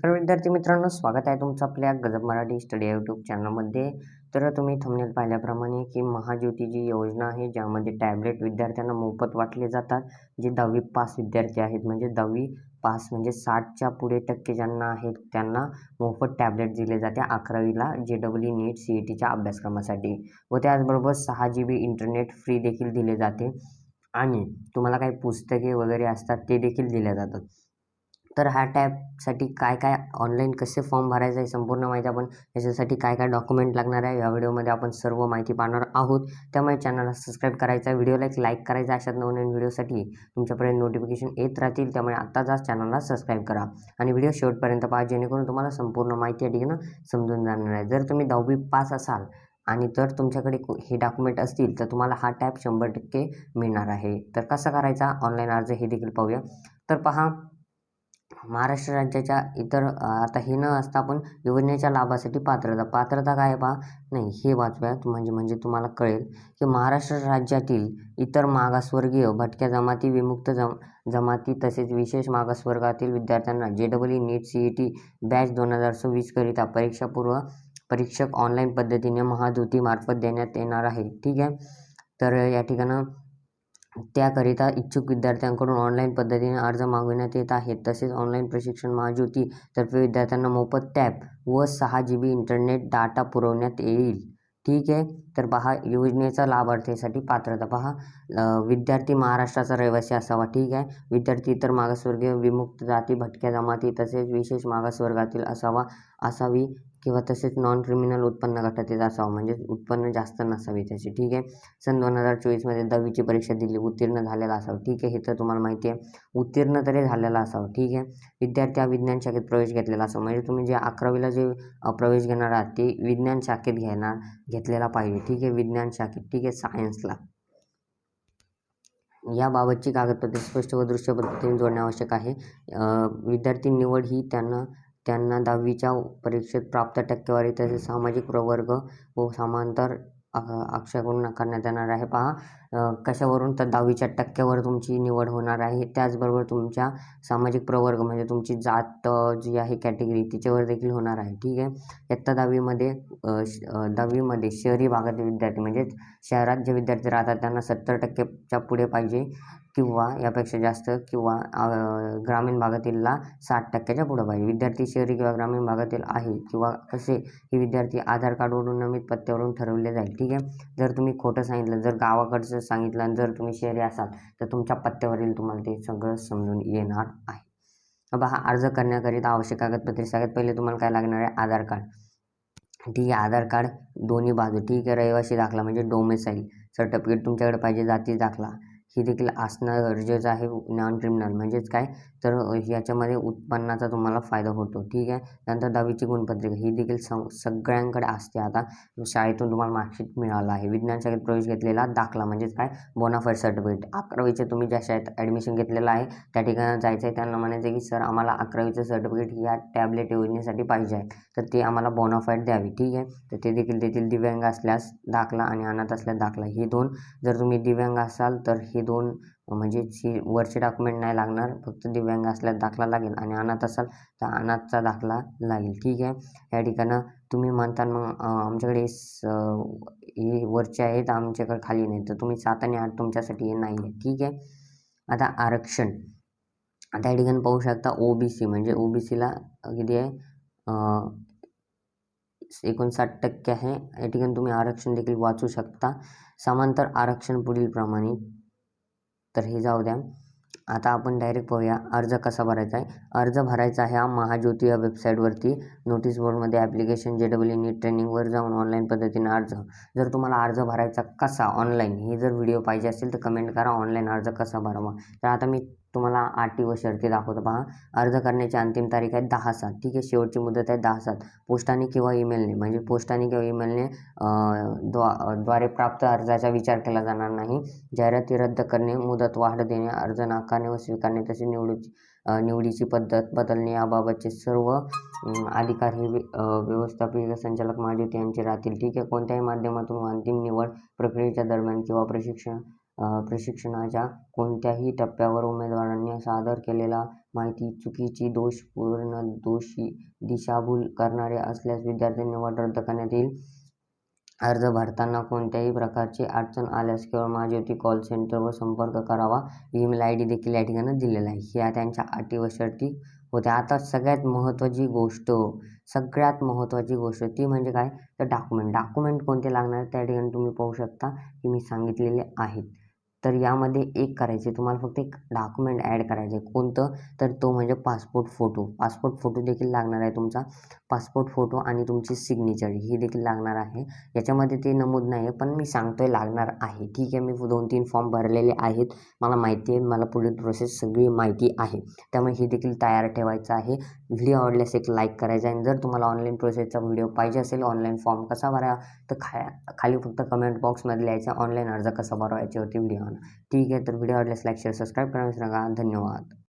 तर विद्यार्थी मित्रांनो, स्वागत आहे तुमचं आपल्या गजब मराठी स्टडी यूट्यूब चॅनलमध्ये. तर तुम्ही थंबनेल पाहिल्याप्रमाणे की महाज्योती जी योजना आहे, ज्यामध्ये टॅबलेट विद्यार्थ्यांना मोफत वाटले जातात. जे 10वी पास विद्यार्थी आहेत, म्हणजे 10वी पास म्हणजे 60च्या पुढे टक्के ज्यांना आहेत त्यांना मोफत टॅबलेट दिले जाते 11वीला JEE नीट CETच्या अभ्यासक्रमासाठी. व त्याचबरोबर 6 GB इंटरनेट फ्री देखील दिले जाते आणि तुम्हाला काही पुस्तके वगैरे असतात ते देखील दिल्या जातात. तर ह्या टॅबसाठी काय काय ऑनलाईन कसे फॉर्म भरायचं आहे संपूर्ण माहिती आपण याच्यासाठी काय काय डॉक्युमेंट लागणार आहे या व्हिडिओमध्ये आपण सर्व माहिती पाहणार आहोत. त्यामुळे चॅनलला सबस्क्राईब करायचं आहे, व्हिडिओला एक लाईक करायचा. अशाच नवनवीन व्हिडिओसाठी तुमच्यापर्यंत नोटिफिकेशन येत राहतील. त्यामुळे आत्ताच चॅनलला सबस्क्राईब करा आणि व्हिडिओ शेवटपर्यंत पहा, जेणेकरून तुम्हाला संपूर्ण माहिती या ठिकाणी समजून जाणार आहे. जर तुम्ही 10वी पास असाल आणि तर तुमच्याकडे हे डॉक्युमेंट असतील तर तुम्हाला हा टॅब 100% मिळणार आहे. तर कसा करायचा ऑनलाईन अर्ज हे देखील पाहूया. तर पहा, महाराष्ट्र राज्याच्या इतर आता हे न असता आपण योजनेच्या लाभासाठी पात्रता काय आहे पहा. नाही, हे वाचूयात म्हणजे तुम्हाला कळेल की महाराष्ट्र राज्यातील इतर मागासवर्गीय, भटक्या जमाती, विमुक्त जमाती तसेच विशेष मागासवर्गातील विद्यार्थ्यांना JEE नीट CET बॅच 2026 करिता परीक्षक ऑनलाईन पद्धतीने महाज्योती मार्फत देण्यात येणार आहे. ठीक आहे. तर या ठिकाणी त्याकरिता इच्छुक विद्यार्थ्यांकडून ऑनलाईन पद्धतीने अर्ज मागविण्यात येत आहेत. तसेच ऑनलाईन प्रशिक्षण महाज्योती तर्फे विद्यार्थ्यांना मोफत टॅब व 6 GB इंटरनेट डाटा पुरवण्यात येईल. ठीक आहे. तर पहा, योजनेचा लाभार्थीसाठी पात्रता पहा. विद्यार्थी महाराष्ट्राचा रहिवासी असावा. ठीक आहे. विद्यार्थी इतर मागासवर्गीय, विमुक्त जाती, भटक्या जमाती तसेच विशेष मागासवर्गातील असावी किंवा तसेच नॉन क्रिमिनल उत्पन्न गटातील असावं, म्हणजे उत्पन्न जास्त नसावे त्याचे. ठीक आहे. सन 2024मध्ये 10वीची परीक्षा दिली, उत्तीर्ण झालेला असावं. ठीक आहे. हे तर तुम्हाला माहिती आहे, उत्तीर्ण तरी झालेला असावं. ठीक आहे. विद्यार्थी हा विज्ञान शाखेत प्रवेश घेतलेला असावा, म्हणजे तुम्ही जे 11वीला जे प्रवेश घेणार आहात ते विज्ञान शाखेत घेतलेला पाहिजे. ठीक आहे. विज्ञान शाखेत. ठीक आहे. सायन्सला. याबाबतची कागदपत्रे स्पष्ट व दृश्य पद्धतीने जोडणे आवश्यक आहे. विद्यार्थी निवड ही त्यांना 10वीच्या परीक्षेत प्राप्त टक्केवारी तसेच सामाजिक प्रवर्ग व समांतर अक्षाकडून करण्यात येणार आहे. पहा, कशावरून तर 10वीच्या टक्क्यावर तुमची निवड होणार आहे. त्याचबरोबर तुमच्या सामाजिक प्रवर्ग म्हणजे तुमची जात जी आहे कॅटेगरी तिच्यावर देखील होणार आहे. ठीक आहे. इयत्ता 10वीमध्ये शहरी भागातील विद्यार्थी म्हणजेच शहरात जे विद्यार्थी राहतात त्यांना 70%च्या पुढे पाहिजे किंवा यापेक्षा जास्त, किंवा ग्रामीण भागातीलला 60%च्या पुढे पाहिजे. विद्यार्थी शहरी किंवा ग्रामीण भागातील आहे किंवा कसे हे विद्यार्थी आधार कार्डवरून नमित पत्त्यावरून ठरवले जाईल. ठीक आहे. जर तुम्ही खोटं सांगितलं, जर गावाकडचं सांगितलं आणि जर तुम्ही शहरी असाल तर तुमच्या पत्त्यावरील तुम्हाला ते सगळं समजून येणार आहे. पहा, अर्ज करण्याकरिता आवश्यक कागदपत्रे. सगळ्यात पहिले तुम्हाला काय लागणार आहे, आधार कार्ड. ठीक आहे. आधार कार्ड दोन्ही बाजू. ठीक आहे. रहिवासी दाखला म्हणजे डोमेसाईल सर्टिफिकेट तुमच्याकडे पाहिजे. जाती दाखला ही देखील असणं गरजेचं आहे. नॉन क्रिमिनल म्हणजेच काय तर याच्यामध्ये उत्पन्नाचा तुम्हाला फायदा होतो. ठीक आहे. त्यानंतर 10वीची गुणपत्रिका ही देखील सगळ्यांकडे असते. आता शाळेतून तुम्हाला मार्कशीट मिळालं आहे. विज्ञान शाखेत प्रवेश घेतलेला दाखला म्हणजेच काय बोनाफाईड सर्टिफिकेट. 11वीचे तुम्ही ज्या शाळेत ॲडमिशन घेतलेलं आहे त्या ठिकाणी जायचं आहे, त्यांना म्हणायचं की सर आम्हाला 11वीचं सर्टिफिकेट या टॅबलेट योजनेसाठी पाहिजे आहे, तर ते आम्हाला बोनाफाईड द्यावी. ठीक आहे. तर ते देखील देतील. दिव्यांग असल्यास दाखला आणि अनाथ असल्यास दाखला हे दोन. जर तुम्ही दिव्यांग असाल तर हे दोन म्हणजे वरचे डॉक्युमेंट नाही लागणार, फक्त दिव्यांग असल्यास दाखला लागेल आणि अनाथ असाल तर अनाथचा दाखला लागेल. ठीक आहे. या ठिकाणं तुम्ही म्हणता मग आमच्याकडे हे वरचे आहेत, आमच्याकडे खाली नाही, तर तुम्ही 7 आणि 8 तुमच्यासाठी हे नाही आहे. ठीक आहे. आता आरक्षण. आता या ठिकाणी पाहू शकता OBC म्हणजे OBCला किती आहे, 59% आहे. या ठिकाणी तुम्ही आरक्षण देखील वाचू शकता. समांतर आरक्षण पुढील प्रमाणे. तर हे जाऊ द्या. आता आपण डायरेक्ट पाहूया अर्ज कसा भरायचा आहे. अर्ज भरायचा आहे हा महाज्योती या वेबसाईटवरती नोटीस बोर्डमध्ये ॲप्लिकेशन JEE नीट ट्रेनिंगवर जाऊन ऑनलाईन पद्धतीने अर्ज. जर तुम्हाला अर्ज भरायचा कसा ऑनलाईन हे जर व्हिडिओ पाहिजे असेल तर कमेंट करा, ऑनलाईन अर्ज कसा भरावा. तर आता मी तुम्हाला अटी व शर्ती दाखवतो. पहा, अर्ज करण्याची अंतिम तारीख आहे 10/7. ठीक आहे. शेवटची मुदत आहे 10/7. पोस्टाने किंवा ईमेलने म्हणजे पोस्टाने किंवा ईमेलने द्वारे प्राप्त अर्जाचा विचार केला जाणार नाही. जाहिराती रद्द करणे, मुदत वाढ देणे, अर्ज नाकारणे व स्वीकारणे तसेच निवडीची पद्धत बदलणे याबाबतचे सर्व अधिकार हे व्यवस्थापकीय संचालक महाज्योती यांचे राहतील. ठीक आहे. कोणत्याही माध्यमातून अंतिम निवड प्रक्रियेच्या दरम्यान किंवा प्रशिक्षणाच्या कोणत्याही टप्प्यावर उमेदवारांनी सादर केलेला माहिती चुकीची, दोषपूर्ण, दोषी, दिशाभूल करणारे असल्यास विद्यार्थी निवड रद्द करण्यात येईल. अर्ज भरताना कोणत्याही प्रकारची अडचण आल्यास केवळ महाज्योती कॉल सेंटरवर संपर्क करावा. ईमेल ID देखील या ठिकाणी दिलेला आहे. ह्या त्यांच्या अटी व शर्ती होत्या. आता सगळ्यात महत्त्वाची गोष्ट ती म्हणजे काय, तर डॉक्युमेंट कोणते लागणार त्या ठिकाणी तुम्ही पाहू शकता की मी सांगितलेले आहेत. तर यामध्ये एक करायचे, तुम्हाला फक्त एक डॉक्युमेंट ॲड करायचे. कोणतं, तर तो म्हणजे पासपोर्ट फोटो देखील लागणार आहे तुमचा. पासपोर्ट फोटो आणि तुमची सिग्नेचर ही देखील लागणार आहे. याच्यामध्ये ते नमूद नाही आहे, पण मी सांगतोय लागणार आहे. ठीक आहे, मी 2-3 फॉर्म भरलेले आहेत, मला माहिती आहे, मला पुढील प्रोसेस सगळी माहिती आहे. त्यामुळे ही देखील तयार ठेवायचं आहे. व्हिडिओ आवडल्यास एक लाईक करायचा आहे. आणि जर तुम्हाला ऑनलाईन प्रोसेसचा व्हिडिओ पाहिजे असेल, ऑनलाईन फॉर्म कसा भरा, तर खाली फक्त कमेंट बॉक्समध्ये लिहायचं ऑनलाईन अर्ज कसा भरवायचे होते व्हिडिओ. ठीक आहे, तर व्हिडिओ आवडल्यास लाईक, शेअर, सबस्क्राईब करायला विसरू नका. धन्यवाद.